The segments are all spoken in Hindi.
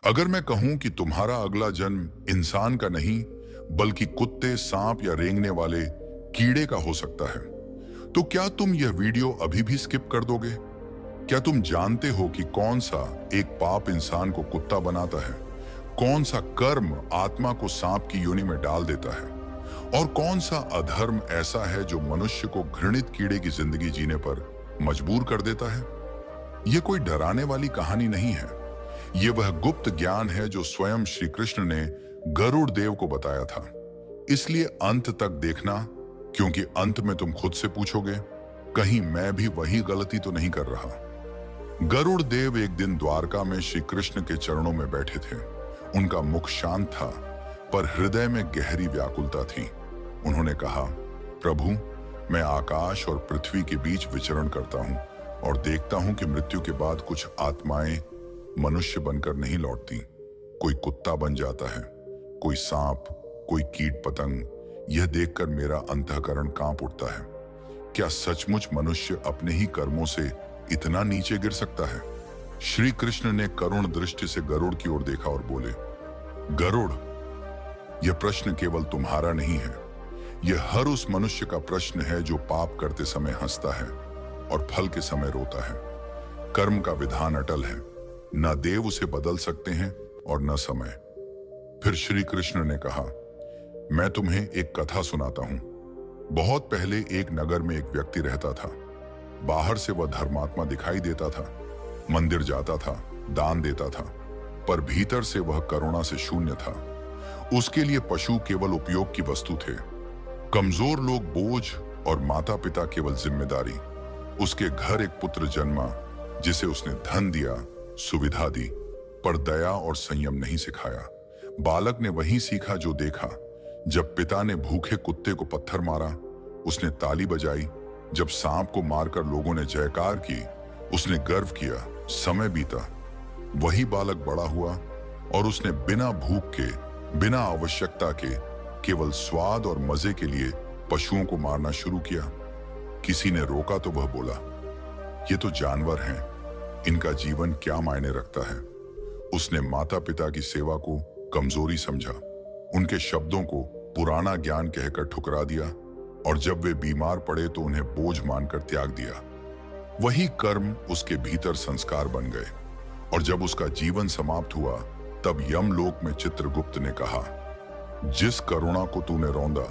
अगर मैं कहूं कि तुम्हारा अगला जन्म इंसान का नहीं बल्कि कुत्ते, सांप या रेंगने वाले कीड़े का हो सकता है, तो क्या तुम यह वीडियो अभी भी स्किप कर दोगे? क्या तुम जानते हो कि कौन सा एक पाप इंसान को कुत्ता बनाता है, कौन सा कर्म आत्मा को सांप की योनि में डाल देता है, और कौन सा अधर्म ऐसा है जो मनुष्य को घृणित कीड़े की जिंदगी जीने पर मजबूर कर देता है? यह कोई डराने वाली कहानी नहीं है। यह वह गुप्त ज्ञान है जो स्वयं श्री कृष्ण ने गरुड़ देव को बताया था। इसलिए अंत तक देखना, क्योंकि अंत में तुम खुद से पूछोगे, कहीं मैं भी वही गलती तो नहीं कर रहा। गरुड़ देव एक दिन द्वारका में श्री कृष्ण के चरणों में बैठे थे। उनका मुख शांत था, पर हृदय में गहरी व्याकुलता थी। उन्होंने कहा, प्रभु, मैं आकाश और पृथ्वी के बीच विचरण करता हूं और देखता हूं कि मृत्यु के बाद कुछ आत्माएं मनुष्य बनकर नहीं लौटती। कोई कुत्ता बन जाता है, कोई सांप, कोई कीट पतंग। यह देखकर मेरा अंतःकरण कांप उठता है। क्या सचमुच मनुष्य अपने ही कर्मों से इतना नीचे गिर सकता है? श्री कृष्ण ने करुण दृष्टि से गरुड़ की ओर देखा और बोले, गरुड़, यह प्रश्न केवल तुम्हारा नहीं है, यह हर उस मनुष्य का प्रश्न है जो पाप करते समय हंसता है और फल के समय रोता है। कर्म का विधान अटल है, न देव उसे बदल सकते हैं और न समय। फिर श्री कृष्ण ने कहा, मैं तुम्हें एक कथा सुनाता हूं। बहुत पहले एक नगर में एक व्यक्ति रहता था। बाहर से वह धर्मात्मा दिखाई देता था, मंदिर जाता था, दान देता था, पर भीतर से वह करुणा से शून्य था। उसके लिए पशु केवल उपयोग की वस्तु थे, कमजोर लोग बोझ और माता पिता केवल जिम्मेदारी। उसके घर एक पुत्र जन्मा जिसे उसने धन दिया, सुविधा दी, पर दया और संयम नहीं सिखाया। बालक ने वही सीखा जो देखा। जब पिता ने भूखे कुत्ते को पत्थर मारा, उसने ताली बजाई। जब सांप को मारकर लोगों ने जयकार की, उसने गर्व किया। समय बीता, वही बालक बड़ा हुआ और उसने बिना भूख के, बिना आवश्यकता के, केवल स्वाद और मजे के लिए पशुओं को मारना शुरू किया। किसी ने रोका तो वह बोला, ये तो जानवर हैं, इनका जीवन क्या मायने रखता है। उसने माता पिता की सेवा को कमजोरी समझा, उनके शब्दों को पुराना ज्ञान कहकर ठुकरा दिया, और जब वे बीमार पड़े तो उन्हें बोझ मानकर त्याग दिया। वही कर्म उसके भीतर संस्कार बन गए, और जब उसका जीवन समाप्त हुआ तब यमलोक में चित्रगुप्त ने कहा, जिस करुणा को तूने रौंदा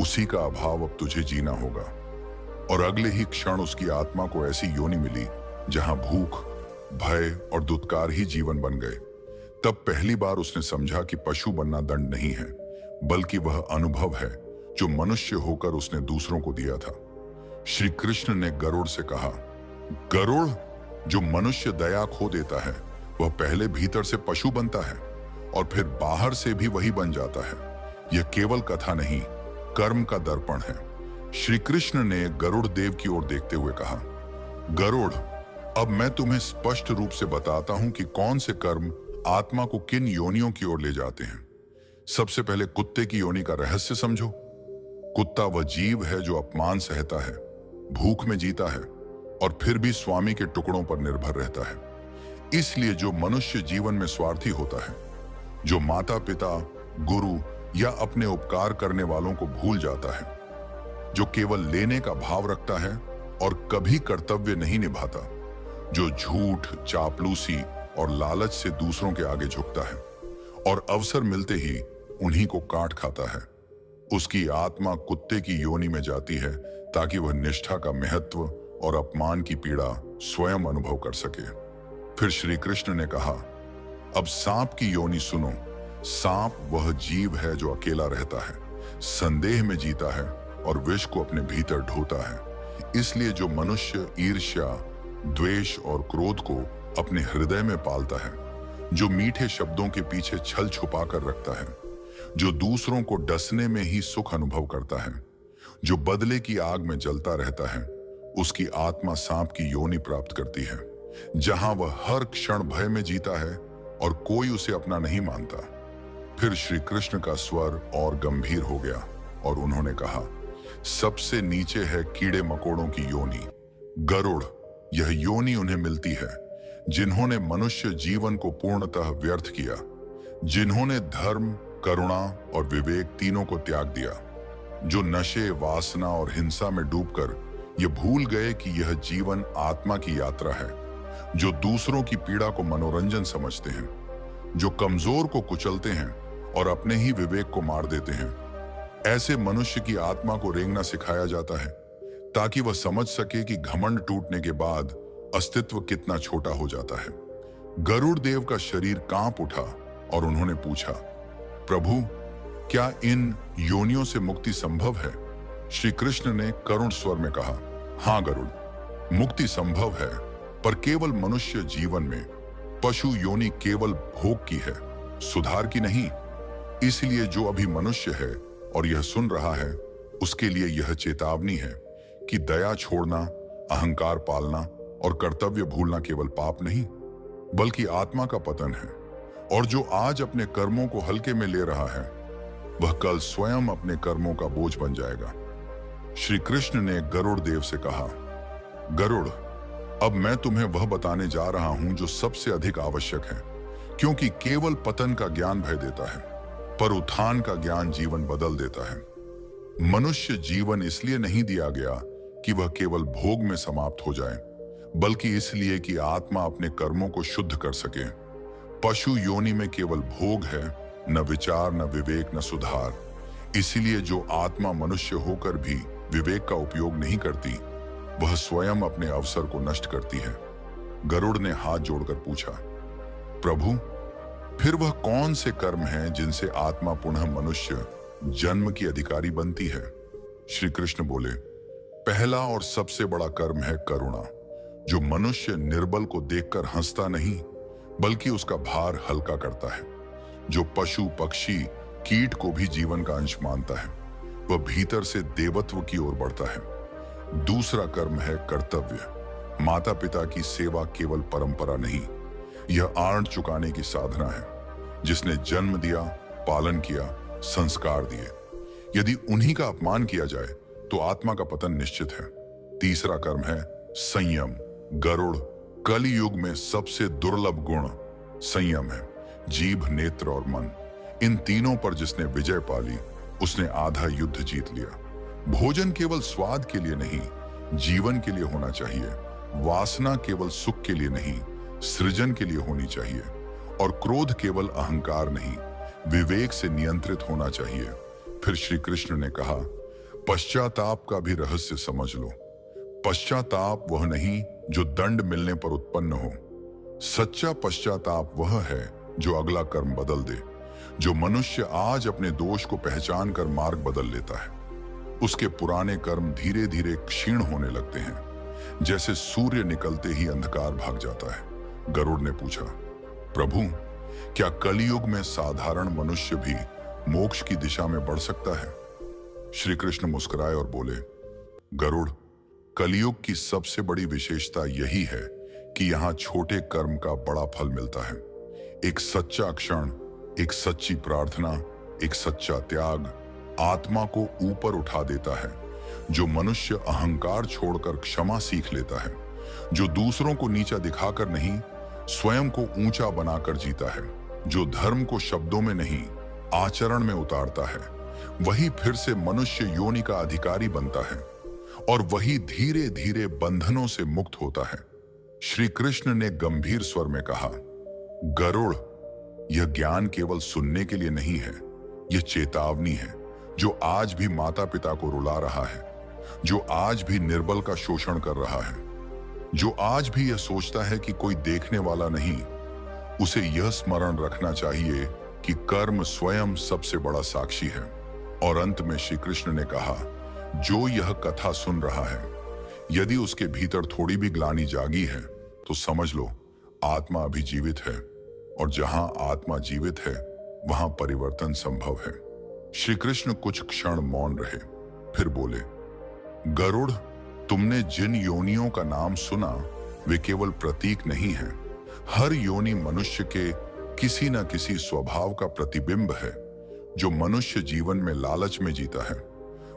उसी का अभाव अब तुझे जीना होगा। और अगले ही क्षण उसकी आत्मा को ऐसी योनि मिली जहां भूख, भय और दुत्कार ही जीवन बन गए। तब पहली बार उसने समझा कि पशु बनना दंड नहीं है, बल्कि वह अनुभव है जो मनुष्य होकर उसने दूसरों को दिया था। श्री कृष्ण ने गरुड़ से कहा, गरुड़, जो मनुष्य दया खो देता है वह पहले भीतर से पशु बनता है और फिर बाहर से भी वही बन जाता है। यह केवल कथा नहीं, कर्म का दर्पण है। श्री कृष्ण ने गरुड़ देव की ओर देखते हुए कहा, गरुड़, अब मैं तुम्हें स्पष्ट रूप से बताता हूं कि कौन से कर्म आत्मा को किन योनियों की ओर ले जाते हैं। सबसे पहले कुत्ते की योनि का रहस्य समझो। कुत्ता वह जीव है जो अपमान सहता है, भूख में जीता है और फिर भी स्वामी के टुकड़ों पर निर्भर रहता है। इसलिए जो मनुष्य जीवन में स्वार्थी होता है, जो माता पिता, गुरु या अपने उपकार करने वालों को भूल जाता है, जो केवल लेने का भाव रखता है और कभी कर्तव्य नहीं निभाता, जो झूठ, चापलूसी और लालच से दूसरों के आगे झुकता है और अवसर मिलते ही उन्हीं को काट खाता है, उसकी आत्मा कुत्ते की योनि में जाती है ताकि वह निष्ठा का महत्व और अपमान की पीड़ा स्वयं अनुभव कर सके। फिर श्री कृष्ण ने कहा, अब सांप की योनि सुनो। सांप वह जीव है जो अकेला रहता है, संदेह में जीता है और विष को अपने भीतर ढोता है। इसलिए जो मनुष्य ईर्ष्या, द्वेष और क्रोध को अपने हृदय में पालता है, जो मीठे शब्दों के पीछे छल छुपा कर रखता है, जो दूसरों को डसने में ही सुख अनुभव करता है, जो बदले की आग में जलता रहता है, उसकी आत्मा सांप की योनि प्राप्त करती है, जहां वह हर क्षण भय में जीता है और कोई उसे अपना नहीं मानता। फिर श्री कृष्ण का स्वर और गंभीर हो गया और उन्होंने कहा, सबसे नीचे है कीड़े मकोड़ों की योनि। गरुड़, यह योनि उन्हें मिलती है जिन्होंने मनुष्य जीवन को पूर्णतः व्यर्थ किया, जिन्होंने धर्म, करुणा और विवेक तीनों को त्याग दिया, जो नशे, वासना और हिंसा में डूबकर ये भूल गए कि यह जीवन आत्मा की यात्रा है, जो दूसरों की पीड़ा को मनोरंजन समझते हैं, जो कमजोर को कुचलते हैं और अपने ही विवेक को मार देते हैं। ऐसे मनुष्य की आत्मा को रेंगना सिखाया जाता है ताकि वह समझ सके कि घमंड टूटने के बाद अस्तित्व कितना छोटा हो जाता है। गरुड़ देव का शरीर कांप उठा और उन्होंने पूछा, प्रभु, क्या इन योनियों से मुक्ति संभव है? श्री कृष्ण ने करुण स्वर में कहा, हाँ गरुड़, मुक्ति संभव है, पर केवल मनुष्य जीवन में। पशु योनि केवल भोग की है, सुधार की नहीं। इसलिए जो अभी मनुष्य है और यह सुन रहा है, उसके लिए यह चेतावनी है कि दया छोड़ना, अहंकार पालना और कर्तव्य भूलना केवल पाप नहीं, बल्कि आत्मा का पतन है। और जो आज अपने कर्मों को हल्के में ले रहा है, वह कल स्वयं अपने कर्मों का बोझ बन जाएगा। श्री कृष्ण ने गरुड़ देव से कहा, गरुड़, अब मैं तुम्हें वह बताने जा रहा हूं जो सबसे अधिक आवश्यक है, क्योंकि केवल पतन का ज्ञान भय देता है, पर उत्थान का ज्ञान जीवन बदल देता है। मनुष्य जीवन इसलिए नहीं दिया गया कि वह केवल भोग में समाप्त हो जाए, बल्कि इसलिए कि आत्मा अपने कर्मों को शुद्ध कर सके। पशु योनि में केवल भोग है, न विचार, न विवेक, न सुधार। इसीलिए जो आत्मा मनुष्य होकर भी विवेक का उपयोग नहीं करती, वह स्वयं अपने अवसर को नष्ट करती है। गरुड़ ने हाथ जोड़कर पूछा, प्रभु, फिर वह कौन से कर्म हैं जिनसे आत्मा पुनः मनुष्य जन्म की अधिकारी बनती है? श्री कृष्ण बोले, पहला और सबसे बड़ा कर्म है करुणा, जो मनुष्य निर्बल को देखकर हंसता नहीं, बल्कि उसका भार हल्का करता है। जो पशु, पक्षी, कीट को भी जीवन का अंश मानता है, वह भीतर से देवत्व की ओर बढ़ता है। दूसरा कर्म है कर्तव्य। माता पिता की सेवा केवल परंपरा नहीं, यह आर्ण चुकाने की साधना है। जिसने जन्म दिया, पालन किया, संस्कार दिए, यदि उन्हीं का अपमान किया जाए तो आत्मा का पतन निश्चित है। तीसरा कर्म है संयम। गरुड़, कलयुग में सबसे दुर्लभ गुण संयम है। जीभ, नेत्र और मन, इन तीनों पर जिसने विजय पाली, उसने आधा युद्ध जीत लिया। भोजन केवल स्वाद के लिए नहीं, जीवन के लिए होना चाहिए। वासना केवल सुख के लिए नहीं, सृजन के लिए होनी चाहिए। और क्रोध केवल अहंकार नहीं, विवेक से नियंत्रित होना चाहिए। फिर श्री कृष्ण ने कहा, पश्चाताप का भी रहस्य समझ लो। पश्चाताप वह नहीं जो दंड मिलने पर उत्पन्न हो। सच्चा पश्चाताप वह है जो अगला कर्म बदल दे। जो मनुष्य आज अपने दोष को पहचान कर मार्ग बदल लेता है, उसके पुराने कर्म धीरे धीरे क्षीण होने लगते हैं, जैसे सूर्य निकलते ही अंधकार भाग जाता है। गरुड़ ने पूछा, प्रभु, क्या कलयुग में साधारण मनुष्य भी मोक्ष की दिशा में बढ़ सकता है? श्री कृष्ण मुस्कुराए और बोले, गरुड़, कलयुग की सबसे बड़ी विशेषता यही है कि यहाँ छोटे कर्म का बड़ा फल मिलता है। एक सच्चा क्षण, एक सच्ची प्रार्थना, एक सच्चा त्याग आत्मा को ऊपर उठा देता है। जो मनुष्य अहंकार छोड़कर क्षमा सीख लेता है, जो दूसरों को नीचा दिखाकर नहीं, स्वयं को ऊंचा बनाकर जीता है, जो धर्म को शब्दों में नहीं, आचरण में उतारता है, वही फिर से मनुष्य योनि का अधिकारी बनता है और वही धीरे धीरे बंधनों से मुक्त होता है। श्री कृष्ण ने गंभीर स्वर में कहा, गरुड़, यह ज्ञान केवल सुनने के लिए नहीं है, यह चेतावनी है। जो आज भी माता पिता को रुला रहा है, जो आज भी निर्बल का शोषण कर रहा है, जो आज भी यह सोचता है कि कोई देखने वाला नहीं, उसे यह स्मरण रखना चाहिए कि कर्म स्वयं सबसे बड़ा साक्षी है। और अंत में श्री कृष्ण ने कहा, जो यह कथा सुन रहा है, यदि उसके भीतर थोड़ी भी ग्लानि जागी है, तो समझ लो आत्मा अभी जीवित है, और जहां आत्मा जीवित है वहां परिवर्तन संभव है। श्री कृष्ण कुछ क्षण मौन रहे, फिर बोले, गरुड़, तुमने जिन योनियों का नाम सुना, वे केवल प्रतीक नहीं है। हर योनि मनुष्य के किसी न किसी स्वभाव का प्रतिबिंब है। जो मनुष्य जीवन में लालच में जीता है,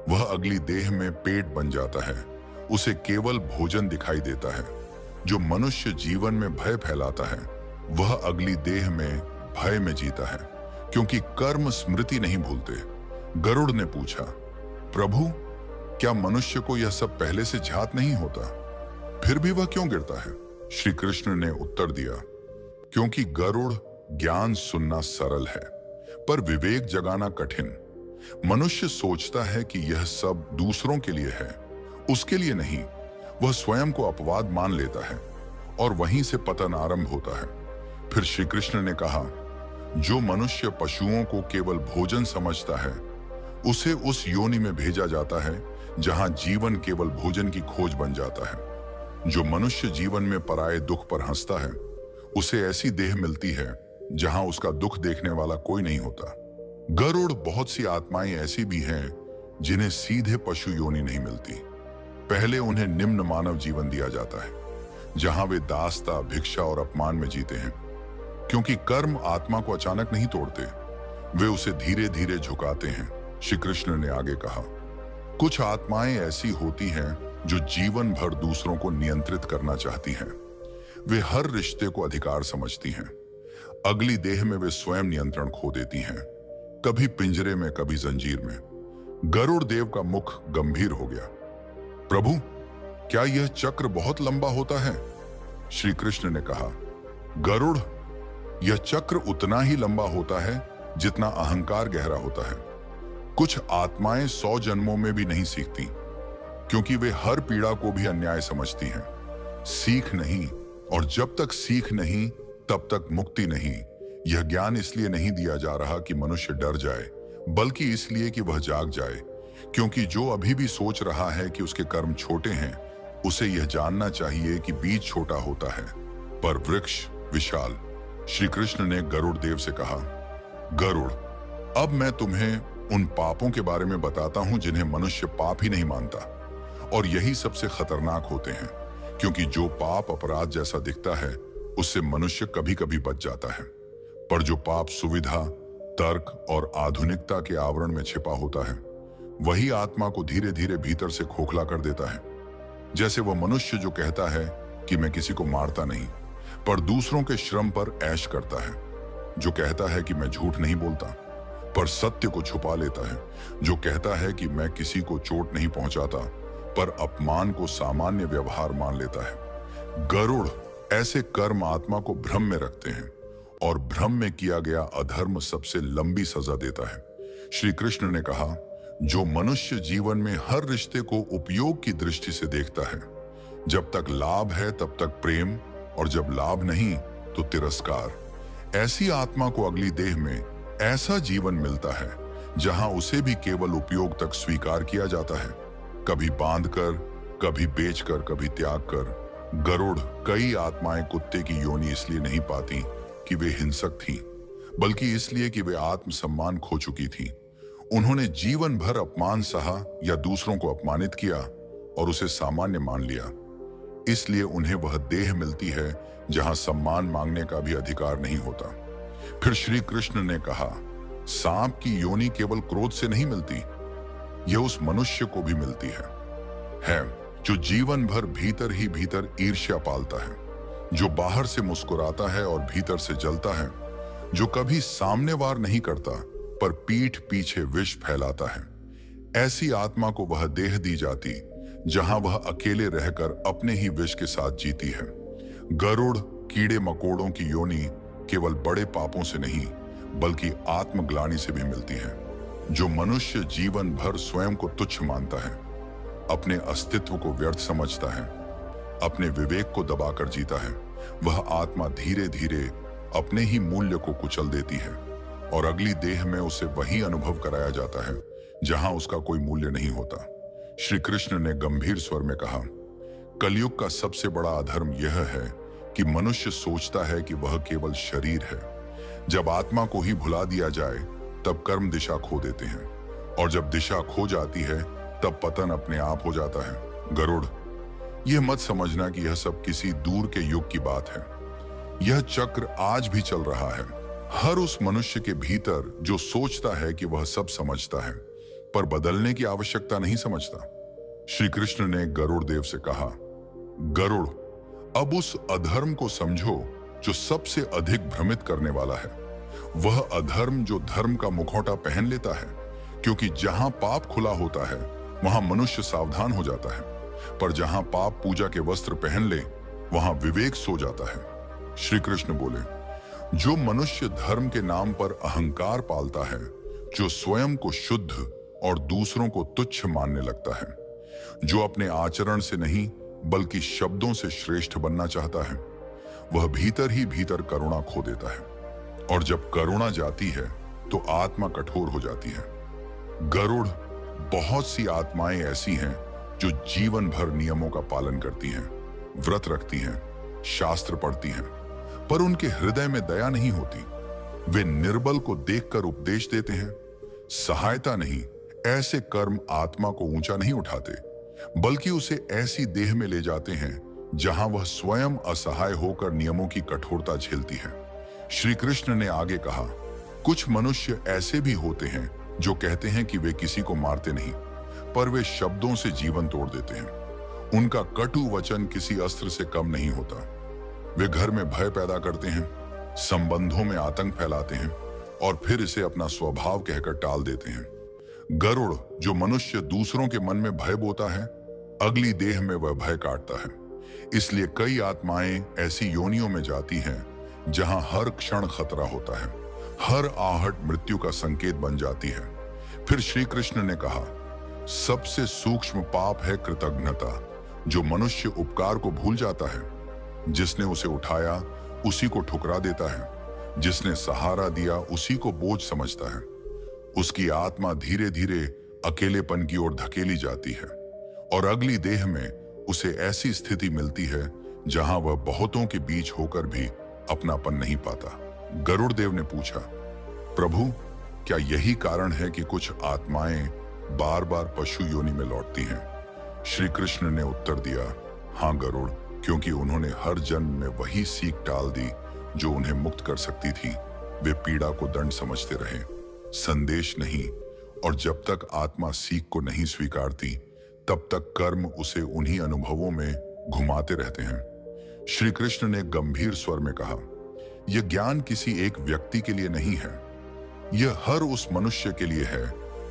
वह अगली देह में पेट बन जाता है, उसे केवल भोजन दिखाई देता है। जो मनुष्य जीवन में भय फैलाता है वह अगली देह में भय में जीता है, क्योंकि कर्म स्मृति नहीं भूलते। गरुड़ ने पूछा, प्रभु, क्या मनुष्य को यह सब पहले से ज्ञात नहीं होता, फिर भी वह क्यों गिरता है? श्री कृष्ण ने उत्तर दिया, क्योंकि गरुड़ ज्ञान सुनना सरल है पर विवेक जगाना कठिन। मनुष्य सोचता है कि यह सब दूसरों के लिए है, उसके लिए नहीं। वह स्वयं को अपवाद मान लेता है और वहीं से पतन आरंभ होता है। फिर श्री कृष्ण ने कहा, जो मनुष्य पशुओं को केवल भोजन समझता है उसे उस योनि में भेजा जाता है जहां जीवन केवल भोजन की खोज बन जाता है। जो मनुष्य जीवन में पराये दुख पर हंसता है उसे ऐसी देह मिलती है जहां उसका दुख देखने वाला कोई नहीं होता। गरुड़, बहुत सी आत्माएं ऐसी भी हैं जिन्हें सीधे पशु योनि नहीं मिलती। पहले उन्हें निम्न मानव जीवन दिया जाता है जहां वे दास्ता, भिक्षा और अपमान में जीते हैं। क्योंकि कर्म आत्मा को अचानक नहीं तोड़ते, वे उसे धीरे धीरे झुकाते हैं। श्री कृष्ण ने आगे कहा, कुछ आत्माएं ऐसी होती हैं जो जीवन भर दूसरों को नियंत्रित करना चाहती हैं। वे हर रिश्ते को अधिकार समझती हैं। अगली देह में वे स्वयं नियंत्रण खो देती हैं, कभी पिंजरे में, कभी जंजीर में। गरुड़ देव का मुख गंभीर हो गया। प्रभु, क्या यह चक्र बहुत लंबा होता है? श्री कृष्ण ने कहा, गरुड़, यह चक्र उतना ही लंबा होता है जितना अहंकार गहरा होता है। कुछ आत्माएं 100 जन्मों में भी नहीं सीखती, क्योंकि वे हर पीड़ा को भी अन्याय समझती हैं। सीख नहीं, और जब तक सीख नहीं तब तक मुक्ति नहीं। यह ज्ञान इसलिए नहीं दिया जा रहा कि मनुष्य डर जाए, बल्कि इसलिए कि वह जाग जाए। क्योंकि जो अभी भी सोच रहा है कि उसके कर्म छोटे हैं, उसे यह जानना चाहिए कि बीज छोटा होता है पर वृक्ष विशाल। श्री कृष्ण ने गरुड़ देव से कहा, गरुड़, अब मैं तुम्हें उन पापों के बारे में बताता हूं जिन्हें मनुष्य पाप ही नहीं मानता, और यही सबसे खतरनाक होते हैं। क्योंकि जो पाप अपराध जैसा दिखता है उससे मनुष्य कभी कभी बच जाता है, पर जो पाप सुविधा, तर्क और आधुनिकता के आवरण में छिपा होता है वही आत्मा को धीरे धीरे भीतर से खोखला कर देता है। जैसे वह मनुष्य जो कहता है कि मैं किसी को मारता नहीं पर दूसरों के श्रम पर ऐश करता है, जो कहता है कि मैं झूठ नहीं बोलता पर सत्य को छुपा लेता है, जो कहता है कि मैं किसी को चोट नहीं पहुंचाता पर अपमान को सामान्य व्यवहार मान लेता है। गरुड़, ऐसे कर्म आत्मा को भ्रम में रखते हैं, और भ्रम में किया गया अधर्म सबसे लंबी सजा देता है। श्री कृष्ण ने कहा, जो मनुष्य जीवन में हर रिश्ते को उपयोग की दृष्टि से देखता है, जब तक लाभ है तब तक प्रेम, और जब लाभ नहीं तो तिरस्कार, ऐसी आत्मा को अगली देह में ऐसा जीवन मिलता है जहां उसे भी केवल उपयोग तक स्वीकार किया जाता है, कभी बांधकर, कभी बेचकर, कभी त्याग कर। गरुड़, कई आत्माएं कुत्ते की योनि इसलिए नहीं पाती कि वे हिंसक थीं, बल्कि इसलिए कि वे आत्मसम्मान खो चुकी थीं। उन्होंने जीवन भर अपमान सहा या दूसरों को अपमानित किया और उसे सामान्य मान लिया। इसलिए उन्हें वह देह मिलती है जहां सम्मान मांगने का भी अधिकार नहीं होता। फिर श्री कृष्ण ने कहा, सांप की योनि केवल क्रोध से नहीं मिलती, यह उस मनुष्य को भी मिलती है जो जीवन भर भीतर ही भीतर ईर्ष्या पालता है, जो बाहर से मुस्कुराता है और भीतर से जलता है, जो कभी सामने वार नहीं करता पर पीठ पीछे विष फैलाता है। ऐसी आत्मा को वह देह दी जाती जहां वह अकेले रहकर अपने ही विष के साथ जीती है। गरुड़, कीड़े मकोड़ों की योनि केवल बड़े पापों से नहीं बल्कि आत्मग्लानि से भी मिलती है। जो मनुष्य जीवन भर स्वयं को तुच्छ मानता है, अपने अस्तित्व को व्यर्थ समझता है, अपने विवेक को दबाकर जीता है, वह आत्मा धीरे धीरे अपने ही मूल्य को कुचल देती है और अगली देह में उसे वही अनुभव कराया जाता है जहां उसका कोई मूल्य नहीं होता। श्री कृष्ण ने गंभीर स्वर में कहा, कलयुग का सबसे बड़ा अधर्म यह है कि मनुष्य सोचता है कि वह केवल शरीर है। जब आत्मा को ही भुला दिया जाए तब कर्म दिशा खो देते हैं, और जब दिशा खो जाती है तब पतन अपने आप हो जाता है। गरुड़, यह मत समझना कि यह सब किसी दूर के युग की बात है। यह चक्र आज भी चल रहा है, हर उस मनुष्य के भीतर जो सोचता है कि वह सब समझता है पर बदलने की आवश्यकता नहीं समझता। श्री कृष्ण ने गरुड़ देव से कहा, गरुड़, अब उस अधर्म को समझो जो सबसे अधिक भ्रमित करने वाला है। वह अधर्म जो धर्म का मुखौटा पहन लेता है, क्योंकि जहां पाप खुला होता है वहां मनुष्य सावधान हो जाता है, पर जहां पाप पूजा के वस्त्र पहन ले वहां विवेक सो जाता है। श्री कृष्ण बोले, जो मनुष्य धर्म के नाम पर अहंकार पालता है, जो स्वयं को शुद्ध और दूसरों को तुच्छ मानने लगता है, जो अपने आचरण से नहीं बल्कि शब्दों से श्रेष्ठ बनना चाहता है, वह भीतर ही भीतर करुणा खो देता है। और जब करुणा जाती है तो आत्मा कठोर हो जाती है। गरुड़, बहुत सी आत्माएं ऐसी हैं जो जीवन भर नियमों का पालन करती हैं, व्रत रखती हैं, शास्त्र पढ़ती हैं, पर उनके हृदय में दया नहीं होती। वे निर्बल को देखकर उपदेश देते हैं। सहायता नहीं, ऐसे कर्म आत्मा को ऊंचा नहीं उठाते, बल्कि उसे ऐसी देह में ले जाते हैं जहां वह स्वयं असहाय होकर नियमों की कठोरता झेलती है। श्री कृष्ण ने आगे कहा, कुछ मनुष्य ऐसे भी होते हैं जो कहते हैं कि वे किसी को मारते नहीं, पर वे शब्दों से जीवन तोड़ देते हैं। उनका कटु वचन किसी अस्त्र से कम नहीं होता। वे घर में भय पैदा करते हैं, संबंधों में आतंक फैलाते हैं और फिर इसे अपना स्वभाव कहकर टाल देते हैं। गरुड़, जो मनुष्य दूसरों के मन में भय बोता है, अगली देह में वह भय काटता है। इसलिए कई आत्माएं ऐसी योनियों में जाती हैं जहां हर क्षण खतरा होता है, हर आहट मृत्यु का संकेत बन जाती है। फिर श्री कृष्ण ने कहा, सबसे सूक्ष्म पाप है कृतज्ञता। जो मनुष्य उपकार को भूल जाता है, जिसने उसे उठाया उसी को ठुकरा देता है, जिसने सहारा दिया उसी को बोझ समझता है, उसकी आत्मा धीरे धीरे अकेलेपन की ओर धकेली जाती है और अगली देह में उसे ऐसी स्थिति मिलती है जहां वह बहुतों के बीच होकर भी अपनापन नहीं पाता। गरुड़ देव ने पूछा, प्रभु, क्या यही कारण है कि कुछ आत्माएं बार बार पशु योनि में लौटती हैं? श्री कृष्ण ने उत्तर दिया, हाँ गरुड़, क्योंकि उन्होंने हर जन्म में वही सीख टाल दी जो उन्हें मुक्त कर सकती थी। वे पीड़ा को दंड समझते रहे, संदेश नहीं, और जब तक आत्मा सीख को नहीं स्वीकारती तब तक कर्म उसे उन्हीं अनुभवों में घुमाते रहते हैं। श्री कृष्ण ने गंभीर स्वर में कहा, यह ज्ञान किसी एक व्यक्ति के लिए नहीं है, यह हर उस मनुष्य के लिए है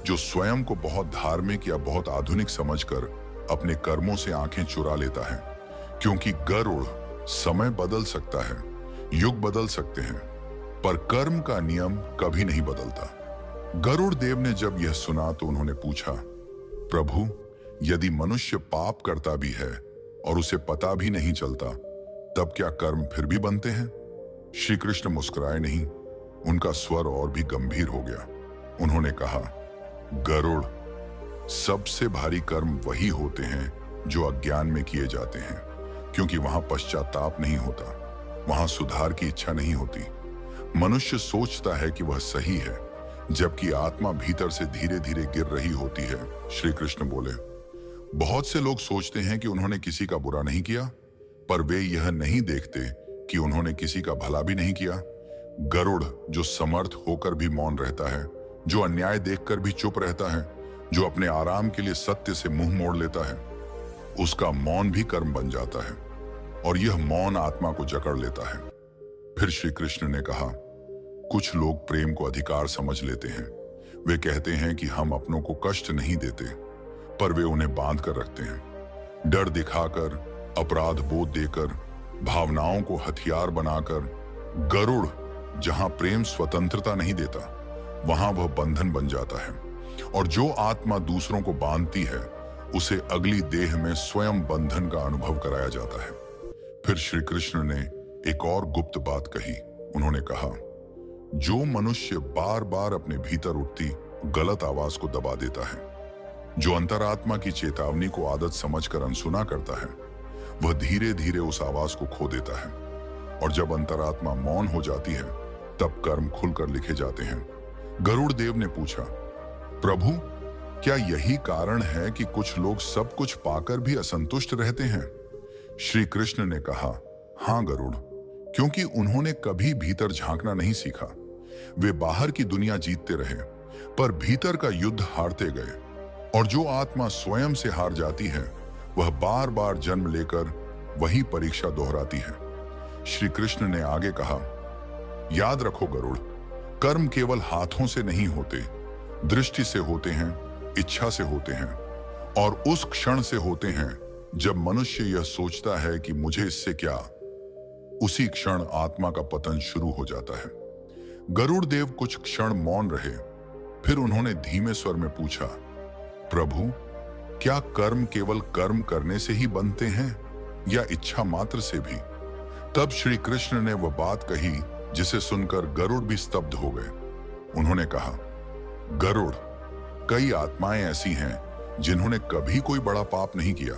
जो स्वयं को बहुत धार्मिक या बहुत आधुनिक समझकर अपने कर्मों से आंखें चुरा लेता है। क्योंकि गरुड़, समय बदल सकता है, युग बदल सकते हैं, पर कर्म का नियम कभी नहीं बदलता। गरुड़ देव ने जब यह सुना तो उन्होंने पूछा, प्रभु, यदि मनुष्य पाप करता भी है और उसे पता भी नहीं चलता, तब क्या कर्म फिर भी बनते हैं? श्री कृष्ण मुस्कुराए नहीं, उनका स्वर और भी गंभीर हो गया। उन्होंने कहा, गरुड़, सबसे भारी कर्म वही होते हैं जो अज्ञान में किए जाते हैं, क्योंकि वहां पश्चाताप नहीं होता, वहां सुधार की इच्छा नहीं होती। मनुष्य सोचता है कि वह सही है, जबकि आत्मा भीतर से धीरे धीरे गिर रही होती है। श्री कृष्ण बोले, बहुत से लोग सोचते हैं कि उन्होंने किसी का बुरा नहीं किया, पर वे यह नहीं देखते कि उन्होंने किसी का भला भी नहीं किया। गरुड़, जो समर्थ होकर भी मौन रहता है, जो अन्याय देखकर भी चुप रहता है, जो अपने आराम के लिए सत्य से मुंह मोड़ लेता है, उसका मौन भी कर्म बन जाता है और यह मौन आत्मा को जकड़ लेता है। फिर श्री कृष्ण ने कहा, कुछ लोग प्रेम को अधिकार समझ लेते हैं। वे कहते हैं कि हम अपनों को कष्ट नहीं देते, पर वे उन्हें बांध कर रखते हैं। डर दिखाकर, अपराध बोध देकर, भावनाओं को हथियार बनाकर। गरुड़, जहां प्रेम स्वतंत्रता नहीं देता, वहां वह बंधन बन जाता है, और जो आत्मा दूसरों को बांधती है उसे अगली देह में स्वयं बंधन का अनुभव कराया जाता है। फिर श्री कृष्ण ने एक और गुप्त बात कही। उन्होंने कहा, जो मनुष्य बार बार अपने भीतर उठती गलत आवाज को दबा देता है, जो अंतरात्मा की चेतावनी को आदत समझकर अनसुना करता है, वह धीरे धीरे उस आवाज को खो देता है। और जब अंतरात्मा मौन हो जाती है, तब कर्म खुलकर लिखे जाते हैं। गरुड़ देव ने पूछा, प्रभु, क्या यही कारण है कि कुछ लोग सब कुछ पाकर भी असंतुष्ट रहते हैं? श्री कृष्ण ने कहा, हां गरुड़, क्योंकि उन्होंने कभी भीतर झांकना नहीं सीखा। वे बाहर की दुनिया जीतते रहे, पर भीतर का युद्ध हारते गए। और जो आत्मा स्वयं से हार जाती है, वह बार बार जन्म लेकर वही परीक्षा दोहराती है। श्री कृष्ण ने आगे कहा, याद रखो गरुड़, कर्म केवल हाथों से नहीं होते, दृष्टि से होते हैं, इच्छा से होते हैं, और उस क्षण से होते हैं जब मनुष्य यह सोचता है कि मुझे इससे क्या, उसी क्षण आत्मा का पतन शुरू हो जाता है। गरुड़ देव कुछ क्षण मौन रहे, फिर उन्होंने धीमे स्वर में पूछा, प्रभु, क्या कर्म केवल कर्म करने से ही बनते हैं या इच्छा मात्र से भी? तब श्री कृष्ण ने वह बात कही जिसे सुनकर गरुड़ भी स्तब्ध हो गए। उन्होंने कहा, गरुड़, कई आत्माएं ऐसी हैं जिन्होंने कभी कोई बड़ा पाप नहीं किया,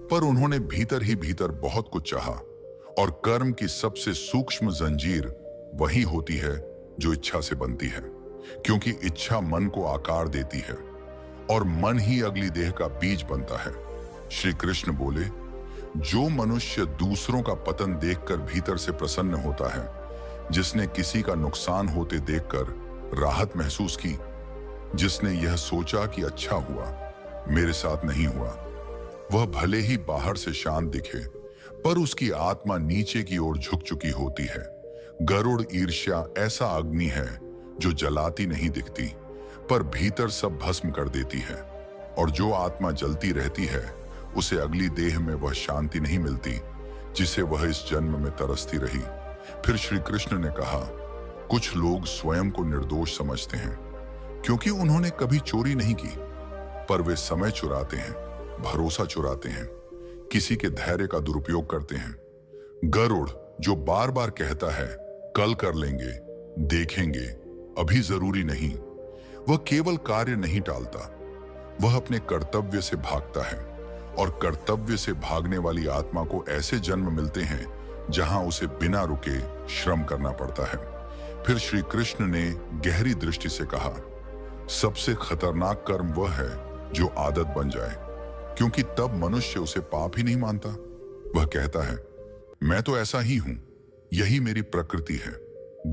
पर उन्होंने भीतर ही भीतर बहुत कुछ चाहा, और कर्म की सबसे सूक्ष्म जंजीर वही होती है जो इच्छा से बनती है, क्योंकि इच्छा मन को आकार देती है और मन ही अगली देह का बीज बनता है। श्री कृष्ण बोले, जो मनुष्य दूसरों का पतन देखकर भीतर से प्रसन्न होता है, जिसने किसी का नुकसान होते देखकर राहत महसूस की, जिसने यह सोचा कि अच्छा हुआ, मेरे साथ नहीं हुआ, वह भले ही बाहर से शांत दिखे, पर उसकी आत्मा नीचे की ओर झुक चुकी होती है। गरुड़ ईर्ष्या ऐसा अग्नि है जो जलाती नहीं दिखती, पर भीतर सब भस्म कर देती है, और जो आत्मा जलती रहती है उसे अगली देह में वह शांति नहीं मिलती जिसे वह इस जन्म में तरसती रही। फिर श्री कृष्ण ने कहा, कुछ लोग स्वयं को निर्दोष समझते हैं क्योंकि उन्होंने कभी चोरी नहीं की, पर वे समय चुराते हैं, भरोसा चुराते हैं, किसी के धैर्य का दुरुपयोग करते हैं। गरुड़ जो बार बार कहता है, कल कर लेंगे, देखेंगे, अभी जरूरी नहीं, वह केवल कार्य नहीं टालता, वह अपने कर्तव्य से भागता है, और कर्तव्य से भागने वाली आत्मा को ऐसे जन्म मिलते हैं जहां उसे बिना रुके श्रम करना पड़ता है। फिर श्री कृष्ण ने गहरी दृष्टि से कहा, सबसे खतरनाक कर्म वह है जो आदत बन जाए, क्योंकि तब मनुष्य उसे पाप ही नहीं मानता। वह कहता है, मैं तो ऐसा ही हूं, यही मेरी प्रकृति है।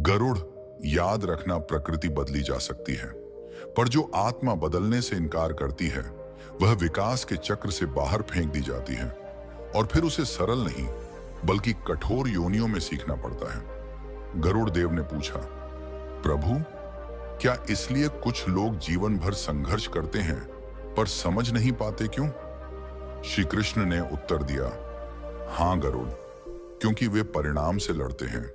गरुड़, याद रखना, प्रकृति बदली जा सकती है, पर जो आत्मा बदलने से इनकार करती है वह विकास के चक्र से बाहर फेंक दी जाती है, और फिर उसे सरल नहीं बल्कि कठोर योनियों में सीखना पड़ता है। गरुड़ देव ने पूछा, प्रभु, क्या इसलिए कुछ लोग जीवन भर संघर्ष करते हैं पर समझ नहीं पाते क्यों? श्री कृष्ण ने उत्तर दिया, हां गरुड़, क्योंकि वे परिणाम से लड़ते हैं,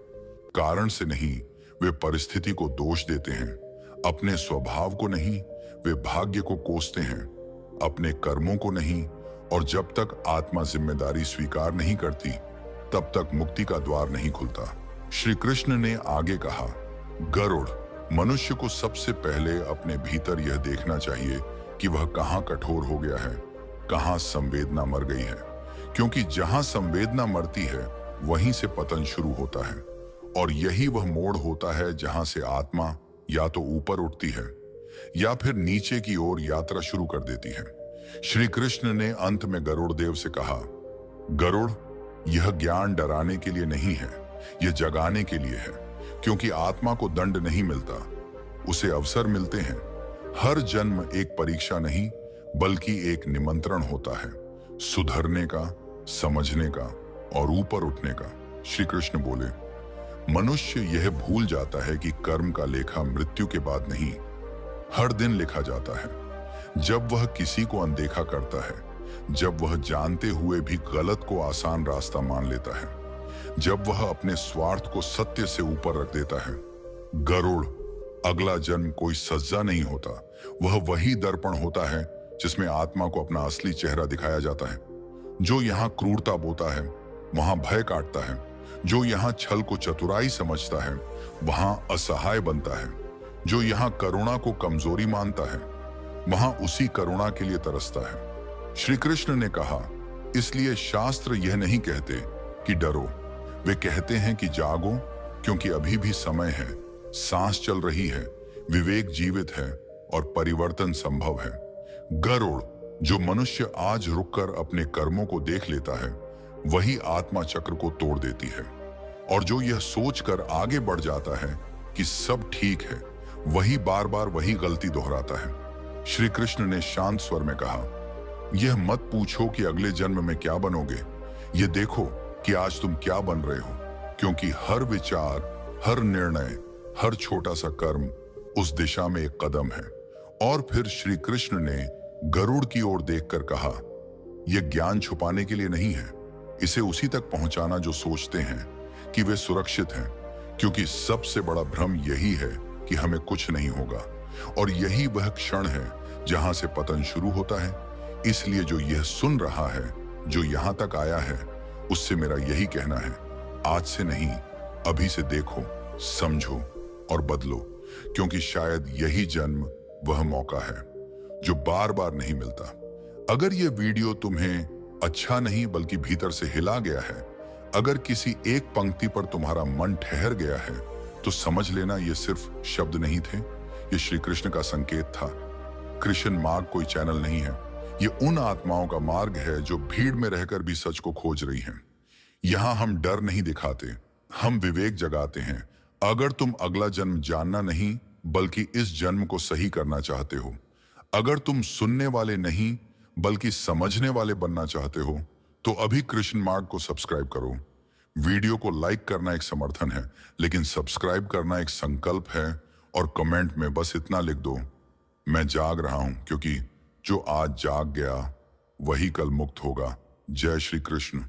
कारण से नहीं। वे परिस्थिति को दोष देते हैं, अपने स्वभाव को नहीं। वे भाग्य को कोसते हैं, अपने कर्मों को नहीं। और जब तक आत्मा जिम्मेदारी स्वीकार नहीं करती, तब तक मुक्ति का द्वार नहीं खुलता। श्री कृष्ण ने आगे कहा, गरुड़, मनुष्य को सबसे पहले अपने भीतर यह देखना चाहिए कि वह कहाँ कठोर हो गया है, कहाँ संवेदना मर गई है, क्योंकि जहां संवेदना मरती है वहीं से पतन शुरू होता है, और यही वह मोड़ होता है जहां से आत्मा या तो ऊपर उठती है या फिर नीचे की ओर यात्रा शुरू कर देती है। श्री कृष्ण ने अंत में गरुड़ देव से कहा, गरुड़, यह ज्ञान डराने के लिए नहीं है, यह जगाने के लिए है, क्योंकि आत्मा को दंड नहीं मिलता, उसे अवसर मिलते हैं। हर जन्म एक परीक्षा नहीं बल्कि एक निमंत्रण होता है, सुधरने का, समझने का और ऊपर उठने का। श्री कृष्ण बोले, मनुष्य यह भूल जाता है कि कर्म का लेखा मृत्यु के बाद नहीं, हर दिन लिखा जाता है। जब वह किसी को अनदेखा करता है, जब वह जानते हुए भी गलत को आसान रास्ता मान लेता है, जब वह अपने स्वार्थ को सत्य से ऊपर रख देता है। गरुड़, अगला जन्म कोई सज्जा नहीं होता, वह वही दर्पण होता है जिसमें आत्मा को अपना असली चेहरा दिखाया जाता है। जो यहाँ क्रूरता बोता है वहां भय काटता है, जो यहाँ छल को चतुराई समझता है वहां असहाय बनता है, जो यहाँ करुणा को कमजोरी मानता है वहां उसी करुणा के लिए तरसता है। श्री कृष्ण ने कहा, इसलिए शास्त्र यह नहीं कहते कि डरो, वे कहते हैं कि जागो, क्योंकि अभी भी समय है, सांस चल रही है, विवेक जीवित है और परिवर्तन संभव है। गरुड़, जो मनुष्य आज रुककर अपने कर्मों को देख लेता है वही आत्मा चक्र को तोड़ देती है, और जो यह सोचकर आगे बढ़ जाता है कि सब ठीक है वही बार बार वही गलती दोहराता है। श्री कृष्ण ने शांत स्वर में कहा, यह मत पूछो कि अगले जन्म में क्या बनोगे, ये देखो कि आज तुम क्या बन रहे हो, क्योंकि हर विचार, हर निर्णय, हर छोटा सा कर्म उस दिशा में एक कदम है। और फिर श्री कृष्ण ने गरुड़ की ओर देखकर कहा, यह ज्ञान छुपाने के लिए नहीं है, इसे उसी तक पहुंचाना जो सोचते हैं कि वे सुरक्षित हैं, क्योंकि सबसे बड़ा भ्रम यही है कि हमें कुछ नहीं होगा, और यही वह क्षण है जहां से पतन शुरू होता है। इसलिए जो यह सुन रहा है, जो यहां तक आया है, उससे मेरा यही कहना है, आज से नहीं, अभी से देखो, समझो और बदलो, क्योंकि शायद यही जन्म वह मौका है जो बार बार नहीं मिलता। अगर यह वीडियो तुम्हें अच्छा नहीं बल्कि भीतर से हिला गया है, अगर किसी एक पंक्ति पर तुम्हारा मन ठहर गया है, तो समझ लेना ये सिर्फ शब्द नहीं थे, ये श्री कृष्ण का संकेत था। कृष्ण मार्ग कोई चैनल नहीं है, ये उन आत्माओं का मार्ग है जो भीड़ में रहकर भी सच को खोज रही हैं। यहां हम डर नहीं दिखाते, हम विवेक जगाते हैं। अगर तुम अगला जन्म जानना नहीं बल्कि इस जन्म को सही करना चाहते हो, अगर तुम सुनने वाले नहीं बल्कि समझने वाले बनना चाहते हो, तो अभी कृष्ण मार्ग को सब्सक्राइब करो। वीडियो को लाइक करना एक समर्थन है, लेकिन सब्सक्राइब करना एक संकल्प है। और कमेंट में बस इतना लिख दो, मैं जाग रहा हूं, क्योंकि जो आज जाग गया वही कल मुक्त होगा। जय श्री कृष्ण।